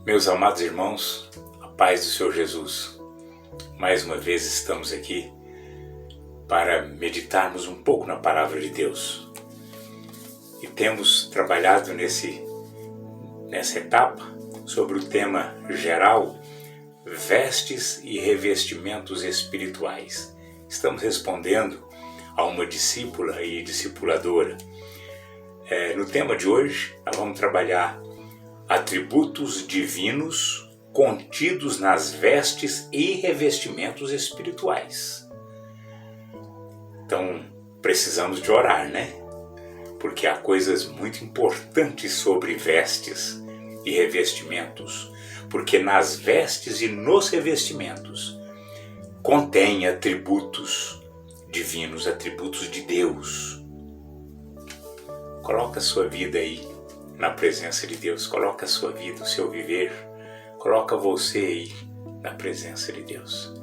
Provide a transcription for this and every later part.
Meus amados irmãos, a paz do Senhor Jesus. Mais uma vez estamos aqui para meditarmos um pouco na Palavra de Deus. E temos trabalhado nessa etapa sobre o tema geral, vestes e revestimentos espirituais. Estamos respondendo a uma discípula e discipuladora. No tema de hoje, nós vamos trabalhar atributos divinos contidos nas vestes e revestimentos espirituais. Então, precisamos de orar, né? Porque há coisas muito importantes sobre vestes e revestimentos, porque nas vestes e nos revestimentos contém atributos divinos, atributos de Deus. Coloca a sua vida aí na presença de Deus, coloca a sua vida, o seu viver, coloca você aí na presença de Deus.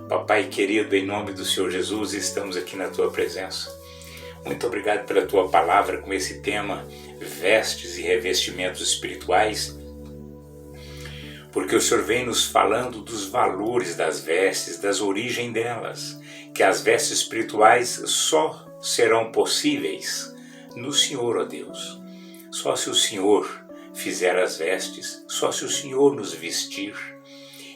Papai querido, em nome do Senhor Jesus, estamos aqui na tua presença. Muito obrigado pela tua palavra com esse tema, vestes e revestimentos espirituais, porque o Senhor vem nos falando dos valores das vestes, das origens delas, que as vestes espirituais só serão possíveis no Senhor, ó Deus. Só se o Senhor fizer as vestes, só se o Senhor nos vestir.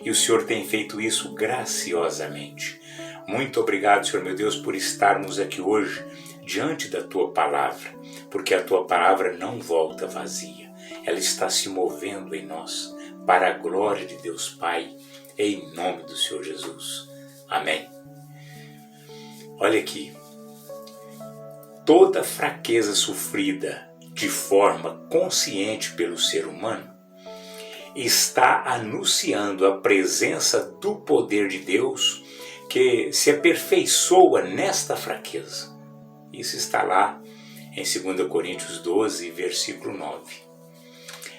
E o Senhor tem feito isso graciosamente. Muito obrigado, Senhor meu Deus, por estarmos aqui hoje diante da Tua Palavra, porque a Tua Palavra não volta vazia. Ela está se movendo em nós, para a glória de Deus Pai, em nome do Senhor Jesus. Amém. Olha aqui. Toda fraqueza sofrida de forma consciente pelo ser humano, está anunciando a presença do poder de Deus que se aperfeiçoa nesta fraqueza. Isso está lá em 2 Coríntios 12, versículo 9.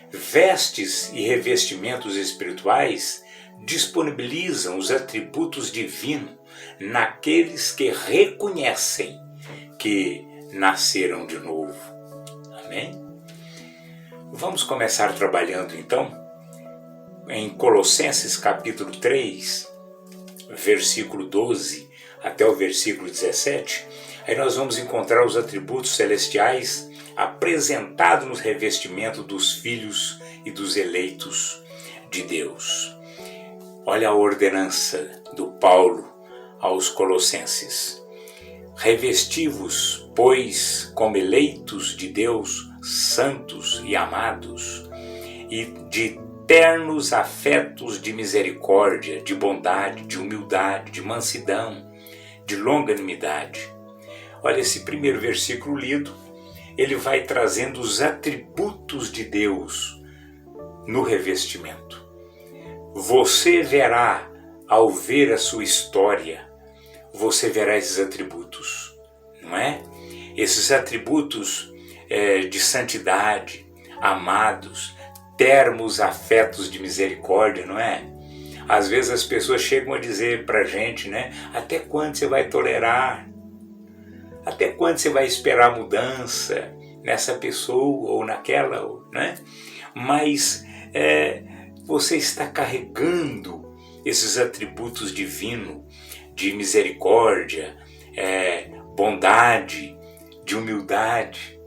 Vestes e revestimentos espirituais disponibilizam os atributos divinos naqueles que reconhecem que nasceram de novo. Amém? Vamos começar trabalhando então em Colossenses capítulo 3, versículo 12 até o versículo 17. Aí nós vamos encontrar os atributos celestiais apresentados no revestimento dos filhos e dos eleitos de Deus. Olha a ordenança do Paulo aos Colossenses. Revesti-vos, pois, como eleitos de Deus, santos e amados, e de ternos afetos de misericórdia, de bondade, de humildade, de mansidão, de longanimidade. Olha, esse primeiro versículo lido, ele vai trazendo os atributos de Deus no revestimento. Você verá, ao ver a sua história, você verá esses atributos, não é? Esses atributos de santidade, amados, termos afetos de misericórdia, não é? Às vezes as pessoas chegam a dizer pra gente, né? Até quando você vai tolerar? Até quando você vai esperar mudança nessa pessoa ou naquela, né? Mas você está carregando esses atributos divinos, de misericórdia, bondade, de humildade.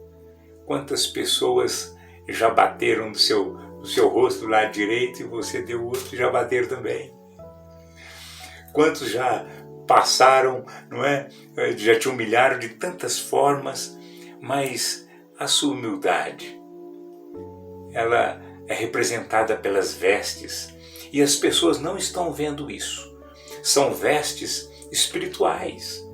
Quantas pessoas já bateram no seu rosto lado direito e você deu o outro e já bateram também? Quantos já passaram, não é? Já te humilharam de tantas formas, mas a sua humildade, ela é representada pelas vestes e as pessoas não estão vendo isso. São vestes espirituais.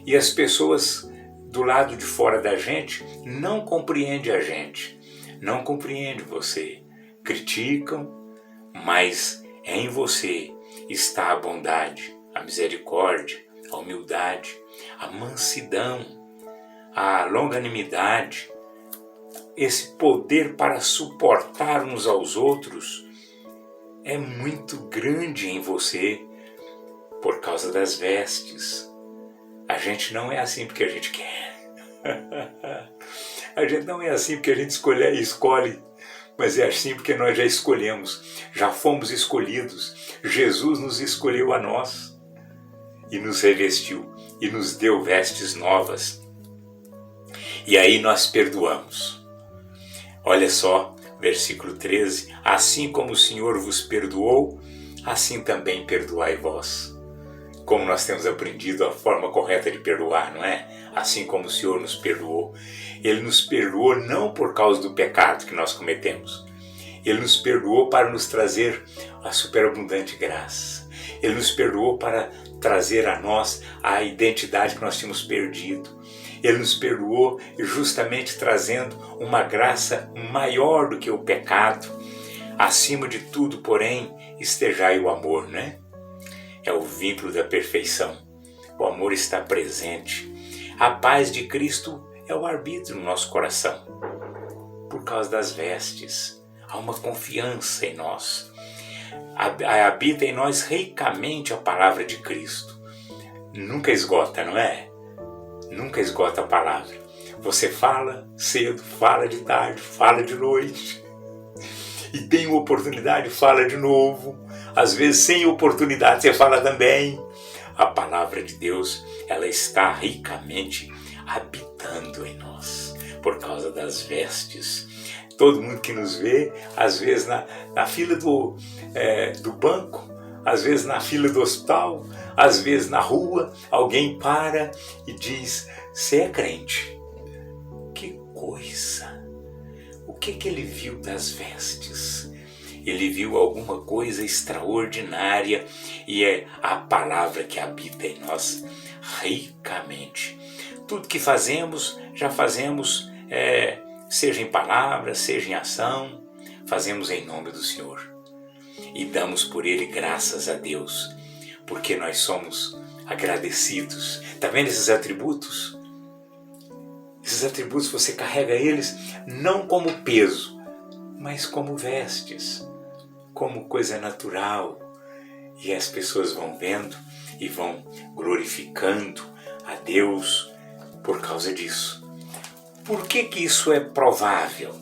E as pessoas do lado de fora da gente não compreendem a gente, não compreendem você. Criticam, mas em você está a bondade, a misericórdia, a humildade, a mansidão, a longanimidade, esse poder para suportar uns aos outros é muito grande em você. Por causa das vestes. A gente não é assim porque a gente quer. A gente não é assim porque a gente escolhe mas é assim porque nós já escolhemos, já fomos escolhidos. Jesus nos escolheu a nós e nos revestiu e nos deu vestes novas. E aí nós perdoamos. Olha só, versículo 13, assim como o Senhor vos perdoou, assim também perdoai vós. Como nós temos aprendido a forma correta de perdoar, não é? Assim como o Senhor nos perdoou. Ele nos perdoou não por causa do pecado que nós cometemos. Ele nos perdoou para nos trazer a superabundante graça. Ele nos perdoou para trazer a nós a identidade que nós tínhamos perdido. Ele nos perdoou justamente trazendo uma graça maior do que o pecado. Acima de tudo, porém, estejai o amor, né? É o vínculo da perfeição. O amor está presente. A paz de Cristo é o arbítrio no nosso coração. Por causa das vestes, há uma confiança em nós. Habita em nós ricamente a palavra de Cristo. Nunca esgota, não é? Nunca esgota a palavra. Você fala cedo, fala de tarde, fala de noite. E tem uma oportunidade, fala de novo. Às vezes sem oportunidade você fala também. A palavra de Deus, ela está ricamente habitando em nós. Por causa das vestes. Todo mundo que nos vê, às vezes na fila do banco, às vezes na fila do hospital, às vezes na rua, alguém para e diz, você é crente? Que coisa! O que ele viu das vestes? Ele viu alguma coisa extraordinária e é a palavra que habita em nós ricamente. Tudo que fazemos, já fazemos, seja em palavra, seja em ação, fazemos em nome do Senhor. E damos por Ele graças a Deus, porque nós somos agradecidos. Está vendo esses atributos? Esses atributos você carrega eles não como peso, mas como vestes, como coisa natural. E as pessoas vão vendo e vão glorificando a Deus por causa disso. Por que isso é provável?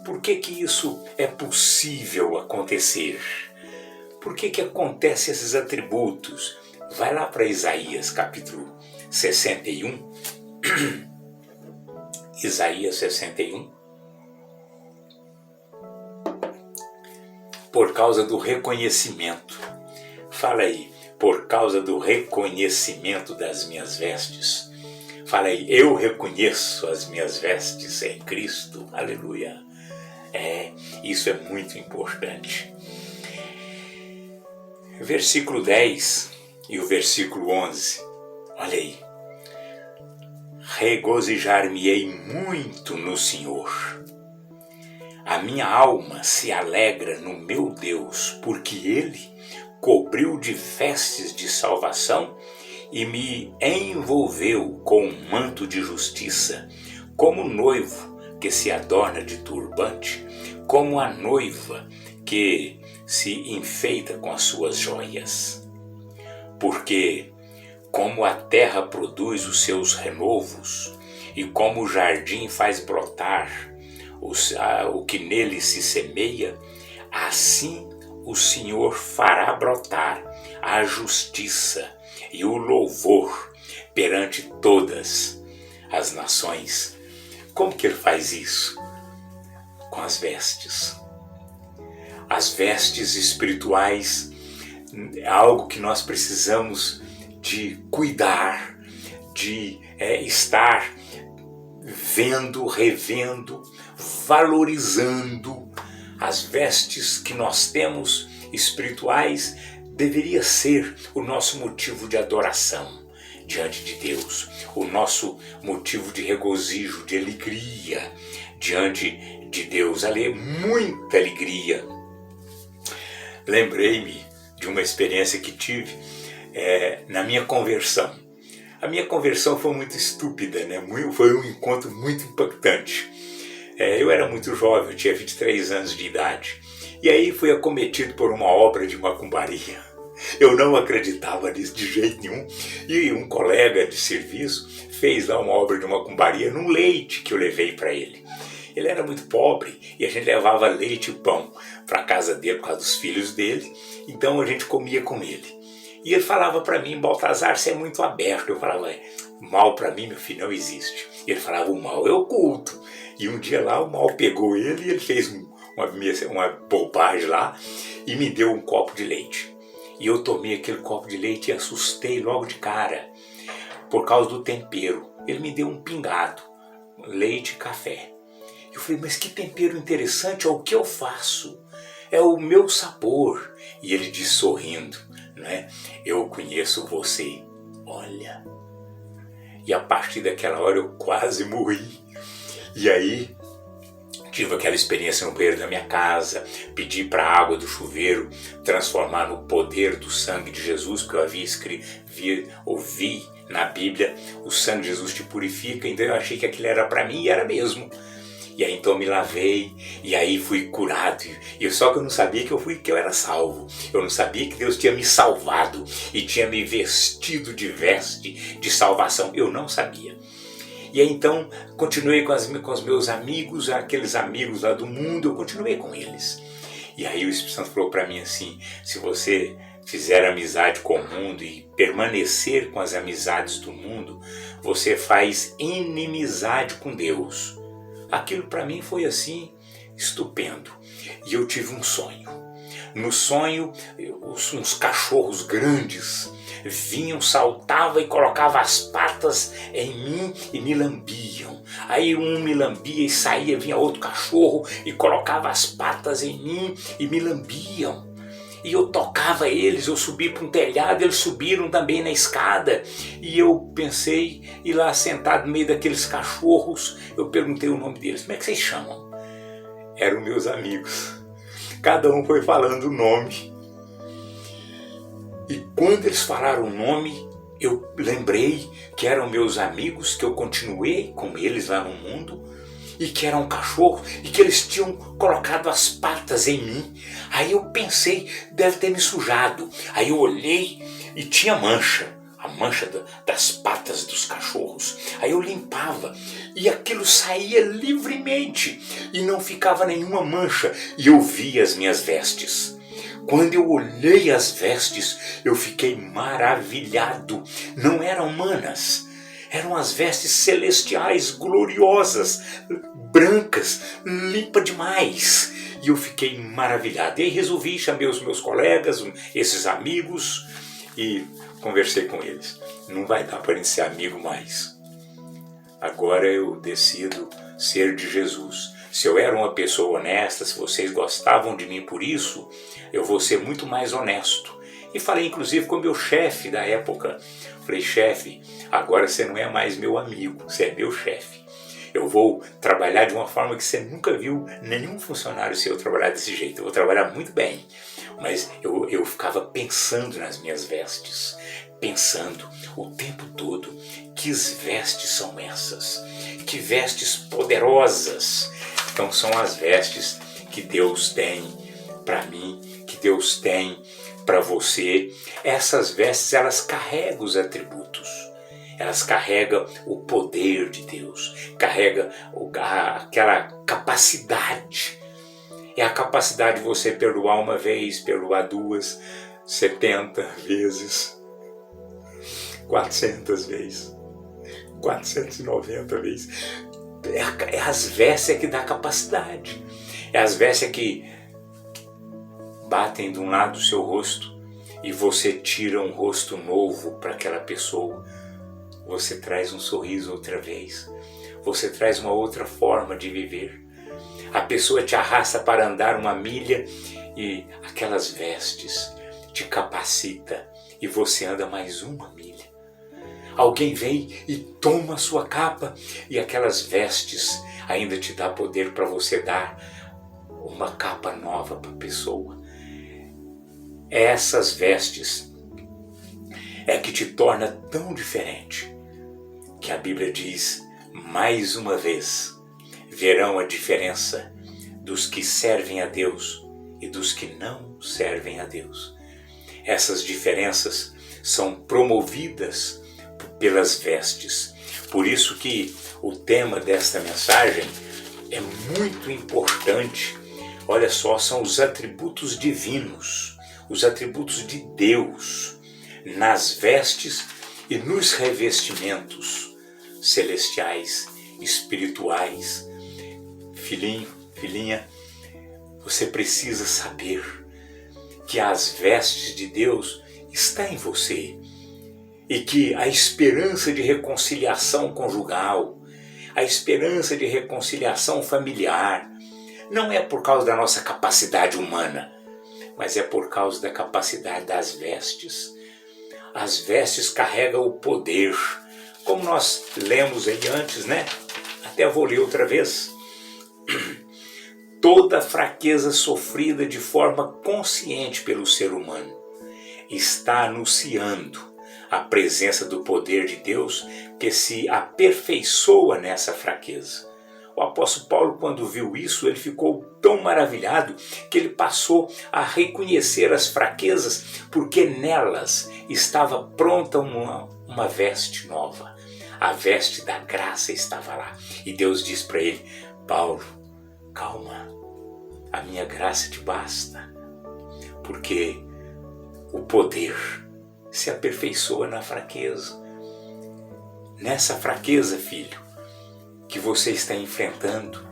Por que isso é possível acontecer? Por que acontecem esses atributos? Vai lá para Isaías capítulo 61. Isaías 61. Por causa do reconhecimento. Fala aí, por causa do reconhecimento das minhas vestes. Fala aí, eu reconheço as minhas vestes em Cristo. Aleluia. Isso é muito importante. Versículo 10 e o versículo 11. Olha aí. Regozijar-me-ei muito no Senhor. A minha alma se alegra no meu Deus, porque Ele cobriu de vestes de salvação e me envolveu com um manto de justiça, como noivo que se adorna de turbante, como a noiva que se enfeita com as suas joias. Porque como a terra produz os seus renovos, e como o jardim faz brotar o que nele se semeia, assim o Senhor fará brotar a justiça e o louvor perante todas as nações. Como que ele faz isso? Com as vestes. As vestes espirituais é algo que nós precisamos de cuidar, de estar vendo, revendo, valorizando. As vestes que nós temos espirituais deveria ser o nosso motivo de adoração diante de Deus, o nosso motivo de regozijo, de alegria diante de Deus. Ali, muita alegria. Lembrei-me de uma experiência que tive na minha conversão. A minha conversão foi muito estúpida, né? Foi um encontro muito impactante. Eu era muito jovem, eu tinha 23 anos de idade. E aí fui acometido por uma obra de macumbaria. Eu não acreditava nisso de jeito nenhum. E um colega de serviço fez lá uma obra de macumbaria num leite que eu levei para ele. Ele era muito pobre e a gente levava leite e pão para a casa dele por causa dos filhos dele, então a gente comia com ele. E ele falava para mim, Baltazar, você é muito aberto. Eu falava, mal para mim, meu filho, não existe. E ele falava, o mal é oculto. E um dia lá o mal pegou ele e ele fez uma bobagem lá e me deu um copo de leite. E eu tomei aquele copo de leite e assustei logo de cara, por causa do tempero. Ele me deu um pingado, leite e café. Eu falei, mas que tempero interessante, é o que eu faço, é o meu sabor. E ele disse sorrindo, né? Eu conheço você, olha. E a partir daquela hora eu quase morri. E aí tive aquela experiência no banheiro da minha casa, pedi para a água do chuveiro transformar no poder do sangue de Jesus, porque eu ouvi na Bíblia, o sangue de Jesus te purifica, então eu achei que aquilo era para mim e era mesmo. E aí então me lavei, e aí fui curado, só que eu não sabia que eu era salvo. Eu não sabia que Deus tinha me salvado e tinha me vestido de veste de salvação. Eu não sabia. E aí então continuei com os meus amigos, aqueles amigos lá do mundo, eu continuei com eles. E aí o Espírito Santo falou para mim assim, se você fizer amizade com o mundo e permanecer com as amizades do mundo, você faz inimizade com Deus. Aquilo para mim foi assim, estupendo. E eu tive um sonho. No sonho, uns cachorros grandes vinham, saltavam e colocavam as patas em mim e me lambiam. Aí um me lambia e saía, vinha outro cachorro e colocava as patas em mim e me lambiam. E eu tocava eles, eu subi para um telhado, eles subiram também na escada. E eu pensei, e lá sentado no meio daqueles cachorros, eu perguntei o nome deles. Como é que vocês chamam? Eram meus amigos. Cada um foi falando o nome. E quando eles falaram o nome, eu lembrei que eram meus amigos, que eu continuei com eles lá no mundo, e que eram cachorros, e que eles tinham colocado as patas em mim. Aí eu pensei, deve ter me sujado. Aí eu olhei e tinha mancha, a mancha das patas dos cachorros. Aí eu limpava e aquilo saía livremente e não ficava nenhuma mancha. E eu via as minhas vestes. Quando eu olhei as vestes, eu fiquei maravilhado. Não eram humanas. Eram as vestes celestiais, gloriosas, brancas, limpa demais. E eu fiquei maravilhado. E aí resolvi, chamei os meus colegas, esses amigos, e conversei com eles. Não vai dar para a gente ser amigo mais. Agora eu decido ser de Jesus. Se eu era uma pessoa honesta, se vocês gostavam de mim por isso, eu vou ser muito mais honesto. E falei inclusive com o meu chefe da época. Falei, chefe, agora você não é mais meu amigo, você é meu chefe. Eu vou trabalhar de uma forma que você nunca viu nenhum funcionário seu trabalhar desse jeito. Eu vou trabalhar muito bem. Mas eu ficava pensando nas minhas vestes. Pensando o tempo todo, que vestes são essas? Que vestes poderosas! Então são as vestes que Deus tem para mim, que Deus tem para você. Essas vestes, elas carregam os atributos. Elas carregam o poder de Deus, carregam aquela capacidade. É a capacidade de você perdoar uma vez, perdoar duas, 70 vezes, 400 vezes, 490 vezes. É as vestes que dá capacidade. É as vestes que batem de um lado do seu rosto e você tira um rosto novo para aquela pessoa. Você traz um sorriso outra vez. Você traz uma outra forma de viver. A pessoa te arrasta para andar uma milha e aquelas vestes te capacita e você anda mais uma milha. Alguém vem e toma a sua capa e aquelas vestes ainda te dá poder para você dar uma capa nova para a pessoa. Essas vestes é que te torna tão diferente que a Bíblia diz, mais uma vez, verão a diferença dos que servem a Deus e dos que não servem a Deus. Essas diferenças são promovidas pelas vestes. Por isso que o tema desta mensagem é muito importante. Olha só, são os atributos divinos, os atributos de Deus, nas vestes e nos revestimentos celestiais, espirituais. Filhinho, filhinha, você precisa saber que as vestes de Deus estão em você e que a esperança de reconciliação conjugal, a esperança de reconciliação familiar, não é por causa da nossa capacidade humana, mas é por causa da capacidade das vestes. As vestes carregam o poder, como nós lemos aí antes, né? Até vou ler outra vez. Toda fraqueza sofrida de forma consciente pelo ser humano está anunciando a presença do poder de Deus que se aperfeiçoa nessa fraqueza. O apóstolo Paulo, quando viu isso, ele ficou tão maravilhado que ele passou a reconhecer as fraquezas, porque nelas estava pronta uma veste nova. A veste da graça estava lá. E Deus diz para ele: Paulo, calma, a minha graça te basta, porque o poder se aperfeiçoa na fraqueza. Nessa fraqueza, filho, que você está enfrentando,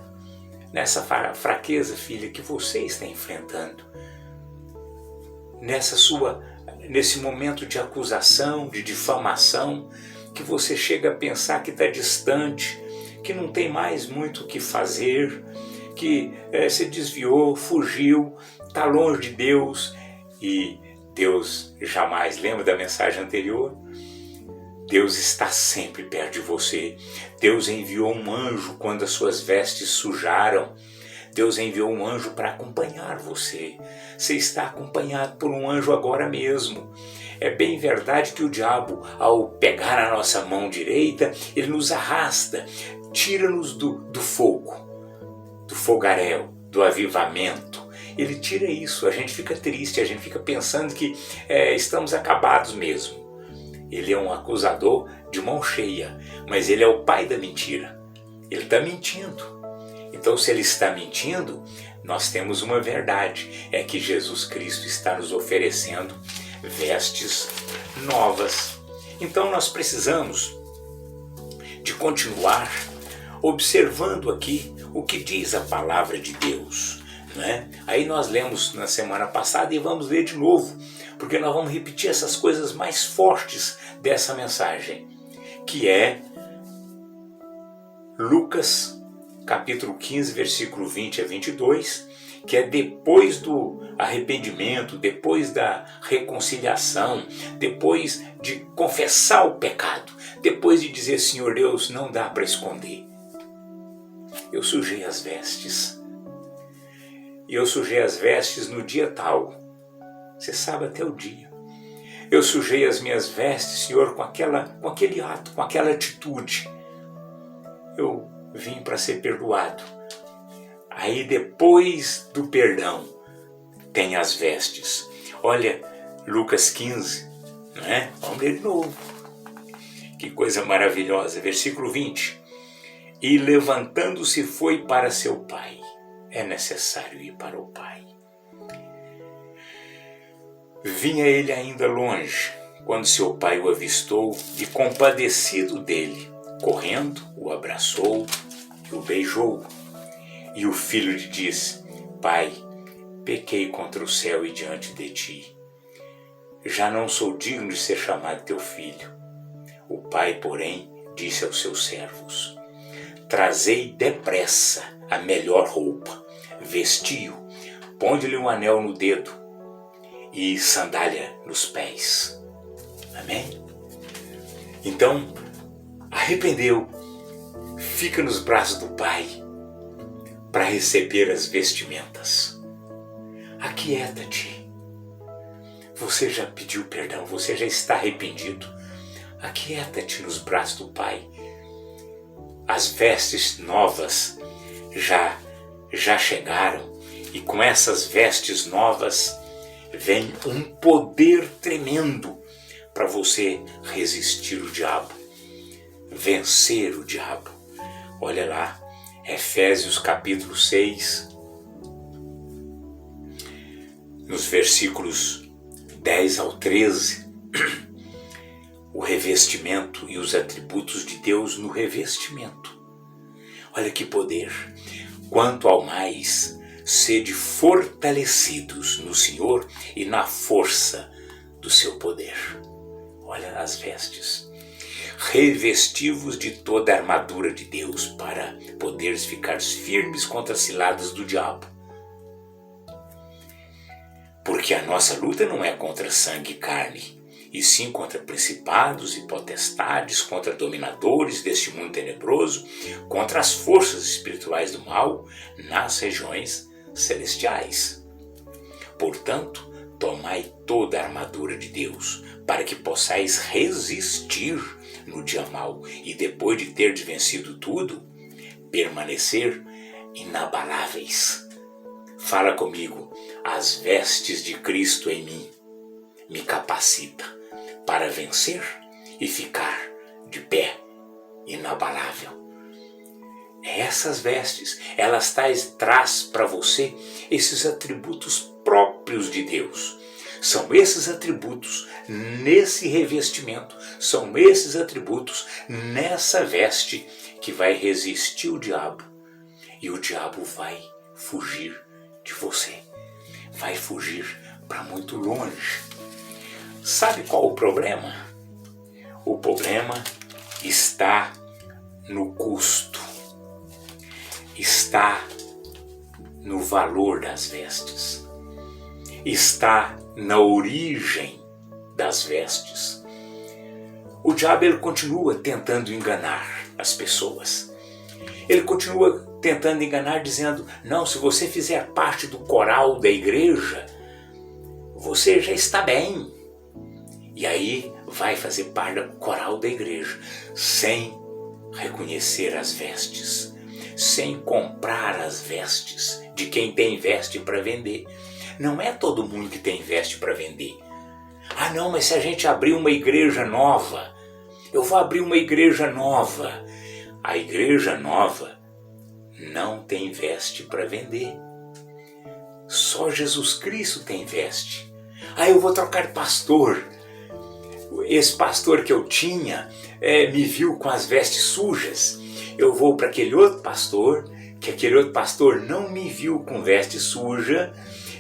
nessa fraqueza, filha, que você está enfrentando, nesse momento de acusação, de difamação, que você chega a pensar que está distante, que não tem mais muito o que fazer, que se desviou, fugiu, está longe de Deus, e Deus jamais, lembra da mensagem anterior? Deus está sempre perto de você. Deus enviou um anjo quando as suas vestes sujaram. Deus enviou um anjo para acompanhar você. Você está acompanhado por um anjo agora mesmo. É bem verdade que o diabo, ao pegar a nossa mão direita, ele nos arrasta, tira-nos do fogo, do fogaréu, do avivamento. Ele tira isso, a gente fica triste, a gente fica pensando que estamos acabados mesmo. Ele é um acusador de mão cheia, mas ele é o pai da mentira. Ele está mentindo. Então, se ele está mentindo, nós temos uma verdade, é que Jesus Cristo está nos oferecendo vestes novas. Então, nós precisamos de continuar observando aqui o que diz a palavra de Deus, né? Aí nós lemos na semana passada e vamos ler de novo, porque nós vamos repetir essas coisas mais fortes dessa mensagem, que é Lucas capítulo 15, versículo 20 a 22, que é depois do arrependimento, depois da reconciliação, depois de confessar o pecado, depois de dizer: Senhor Deus, não dá para esconder, eu sujei as vestes, e eu sujei as vestes no dia tal, você sabe até o dia. Eu sujei as minhas vestes, Senhor, com aquele ato, com aquela atitude. Eu vim para ser perdoado. Aí depois do perdão, tem as vestes. Olha, Lucas 15, não é? Vamos ler de novo. Que coisa maravilhosa. Versículo 20. E levantando-se foi para seu pai. É necessário ir para o pai. Vinha ele ainda longe, quando seu pai o avistou e, compadecido dele, correndo, o abraçou e o beijou. E o filho lhe disse: Pai, pequei contra o céu e diante de ti. Já não sou digno de ser chamado teu filho. O pai, porém, disse aos seus servos: Trazei depressa a melhor roupa, vestiu, ponde-lhe um anel no dedo e sandália nos pés. Amém? Então, arrependeu, fica nos braços do Pai para receber as vestimentas. Aquieta-te. Você já pediu perdão, você já está arrependido. Aquieta-te nos braços do Pai. As vestes novas já chegaram, e com essas vestes novas vem um poder tremendo para você resistir o diabo, vencer o diabo. Olha lá, Efésios capítulo 6, nos versículos 10 ao 13, o revestimento e os atributos de Deus no revestimento. Olha que poder! Quanto ao mais, sede fortalecidos no Senhor e na força do seu poder. Olha as vestes. Revesti-vos de toda a armadura de Deus para poderes ficar firmes contra as ciladas do diabo. Porque a nossa luta não é contra sangue e carne, e sim contra principados e potestades, contra dominadores deste mundo tenebroso, contra as forças espirituais do mal nas regiões celestiais. Portanto, tomai toda a armadura de Deus, para que possais resistir no dia mau, e depois de ter vencido tudo, permanecer inabaláveis. Fala comigo, as vestes de Cristo em mim me capacita para vencer e ficar de pé, inabalável. Essas vestes, elas traz para você esses atributos próprios de Deus. São esses atributos nesse revestimento, são esses atributos nessa veste que vai resistir o diabo. E o diabo vai fugir de você, vai fugir para muito longe. Sabe qual o problema? O problema está no custo, está no valor das vestes, está na origem das vestes. O diabo ele continua tentando enganar as pessoas. Ele continua tentando enganar dizendo, não, se você fizer parte do coral da igreja, você já está bem. E aí vai fazer parte do coral da igreja, sem reconhecer as vestes, sem comprar as vestes de quem tem veste para vender. Não é todo mundo que tem veste para vender. Ah não, mas se a gente abrir uma igreja nova, eu vou abrir uma igreja nova. A igreja nova não tem veste para vender. Só Jesus Cristo tem veste. Ah, eu vou trocar de pastor. Esse pastor que eu tinha me viu com as vestes sujas. Eu vou para aquele outro pastor, que aquele outro pastor não me viu com veste suja,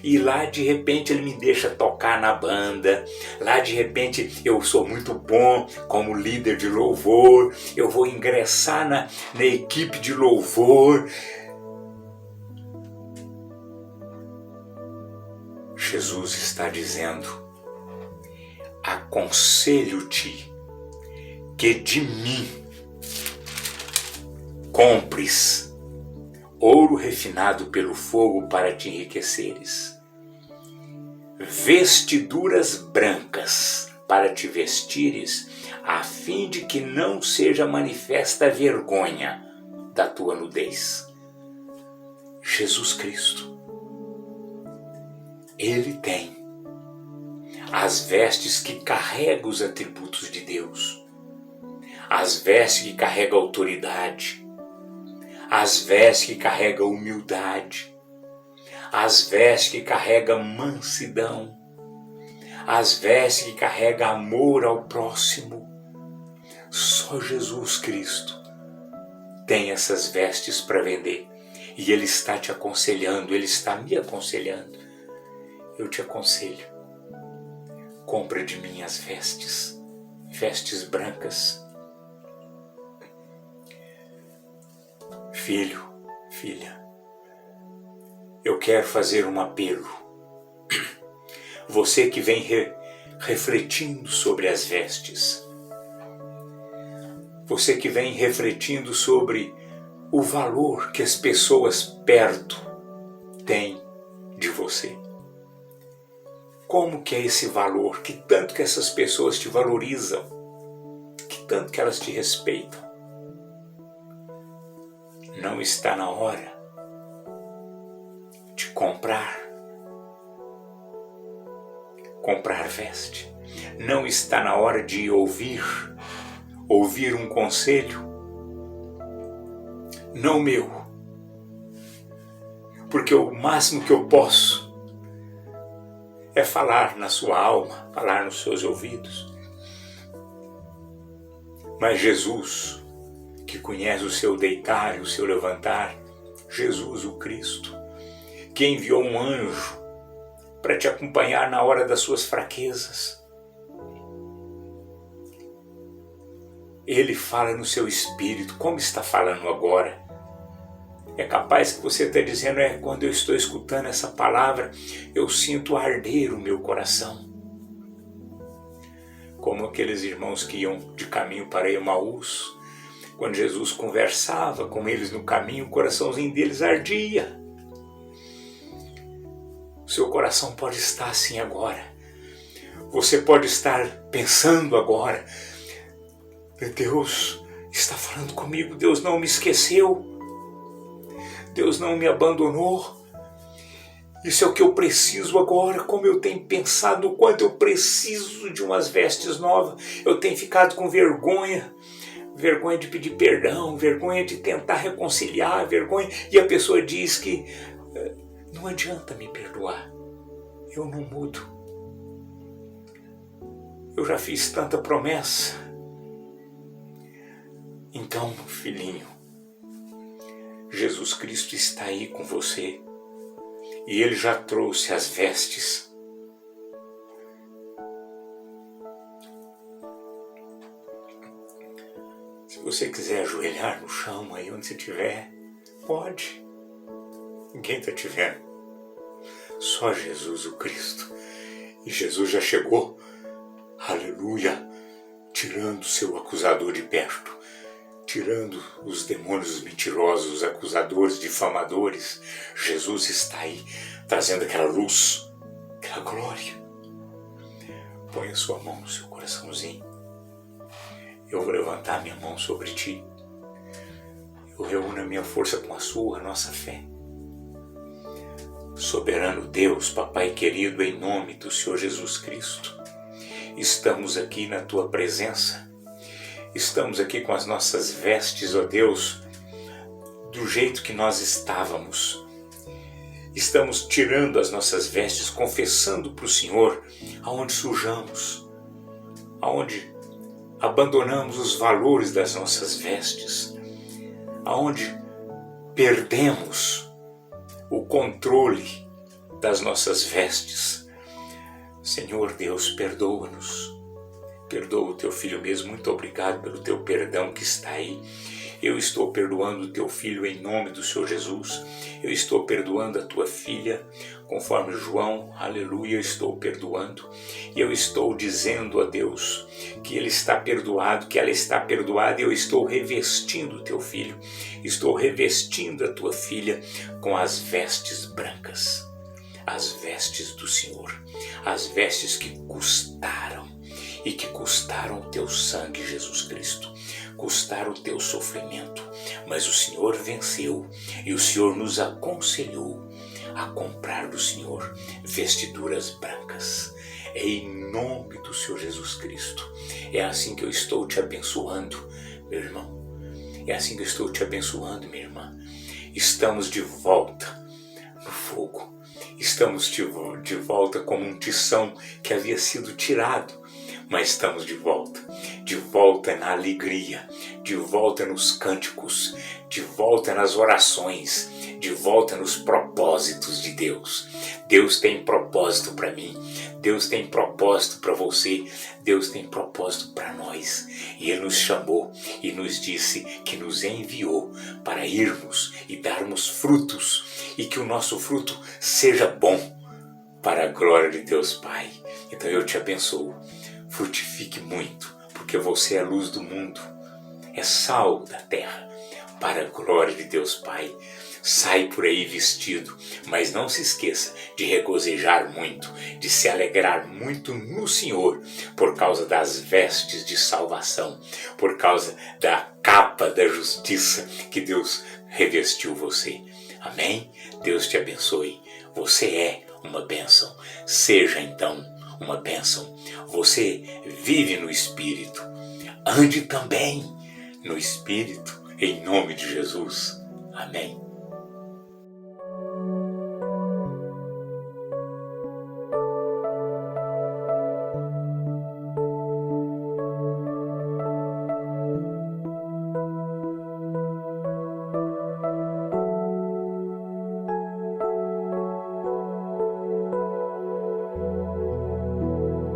e lá de repente ele me deixa tocar na banda, lá de repente eu sou muito bom como líder de louvor, eu vou ingressar na equipe de louvor. Jesus está dizendo, aconselho-te que de mim compres ouro refinado pelo fogo para te enriqueceres, vestiduras brancas para te vestires, a fim de que não seja manifesta a vergonha da tua nudez. Jesus Cristo, Ele tem as vestes que carregam os atributos de Deus, as vestes que carregam autoridade, as vestes que carregam humildade, as vestes que carregam mansidão, as vestes que carregam amor ao próximo. Só Jesus Cristo tem essas vestes para vender. E Ele está te aconselhando, Ele está me aconselhando. Eu te aconselho, compra de mim as vestes, vestes brancas. Filho, filha, eu quero fazer um apelo. Você que vem refletindo sobre as vestes, você que vem refletindo sobre o valor que as pessoas perto têm de você. Como que é esse valor? Que tanto que essas pessoas te valorizam? Que tanto que elas te respeitam? Não está na hora de comprar veste. Não está na hora de ouvir um conselho, não meu, porque o máximo que eu posso é falar na sua alma, falar nos seus ouvidos. Mas Jesus, que conhece o seu deitar e o seu levantar, Jesus o Cristo, que enviou um anjo para te acompanhar na hora das suas fraquezas, Ele fala no seu espírito, como está falando agora. É capaz que você está dizendo, quando eu estou escutando essa palavra, eu sinto arder o meu coração. Como aqueles irmãos que iam de caminho para Emaús, quando Jesus conversava com eles no caminho, o coraçãozinho deles ardia. O seu coração pode estar assim agora. Você pode estar pensando agora, Deus está falando comigo, Deus não me esqueceu, Deus não me abandonou. Isso é o que eu preciso agora, como eu tenho pensado o quanto eu preciso de umas vestes novas. Eu tenho ficado com vergonha de pedir perdão, vergonha de tentar reconciliar, vergonha. E a pessoa diz que não adianta me perdoar, eu não mudo. Eu já fiz tanta promessa. Então, filhinho, Jesus Cristo está aí com você e Ele já trouxe as vestes. Se você quiser ajoelhar no chão aí onde você estiver, pode. Ninguém está te vendo. Só Jesus o Cristo. E Jesus já chegou, aleluia, tirando o seu acusador de perto. Tirando os demônios mentirosos, os acusadores, difamadores. Jesus está aí, trazendo aquela luz, aquela glória. Põe a sua mão no seu coraçãozinho. Eu vou levantar minha mão sobre ti. Eu reúno a minha força com a sua, a nossa fé. Soberano Deus, Papai querido, em nome do Senhor Jesus Cristo, estamos aqui na tua presença. Estamos aqui com as nossas vestes, ó Deus, do jeito que nós estávamos. Estamos tirando as nossas vestes, confessando para o Senhor aonde sujamos, aonde abandonamos os valores das nossas vestes, aonde perdemos o controle das nossas vestes. Senhor Deus, perdoa-nos. Perdoa o teu filho mesmo, muito obrigado pelo teu perdão que está aí. Eu estou perdoando o teu filho em nome do Senhor Jesus. Eu estou perdoando a tua filha, conforme João, aleluia, eu estou perdoando. E eu estou dizendo a Deus que ele está perdoado, que ela está perdoada, e eu estou revestindo o teu filho, estou revestindo a tua filha com as vestes brancas, as vestes do Senhor, as vestes que custaram, e que custaram o teu sangue, Jesus Cristo, custaram o teu sofrimento, mas o Senhor venceu e o Senhor nos aconselhou a comprar do Senhor vestiduras brancas. É em nome do Senhor Jesus Cristo. É assim que eu estou te abençoando, meu irmão. É assim que eu estou te abençoando, minha irmã. Estamos de volta no fogo. Estamos de volta como um tição que havia sido tirado. Mas estamos de volta na alegria, de volta nos cânticos, de volta nas orações, de volta nos propósitos de Deus. Deus tem propósito para mim, Deus tem propósito para você, Deus tem propósito para nós. E Ele nos chamou e nos disse que nos enviou para irmos e darmos frutos, e que o nosso fruto seja bom para a glória de Deus Pai. Então eu te abençoo. Frutifique muito, porque você é a luz do mundo, é sal da terra, para a glória de Deus Pai. Sai por aí vestido, mas não se esqueça de regozijar muito, de se alegrar muito no Senhor, por causa das vestes de salvação, por causa da capa da justiça que Deus revestiu você. Amém? Deus te abençoe. Você é uma bênção. Seja então uma bênção. Você vive no Espírito. Ande também no Espírito, em nome de Jesus. Amém.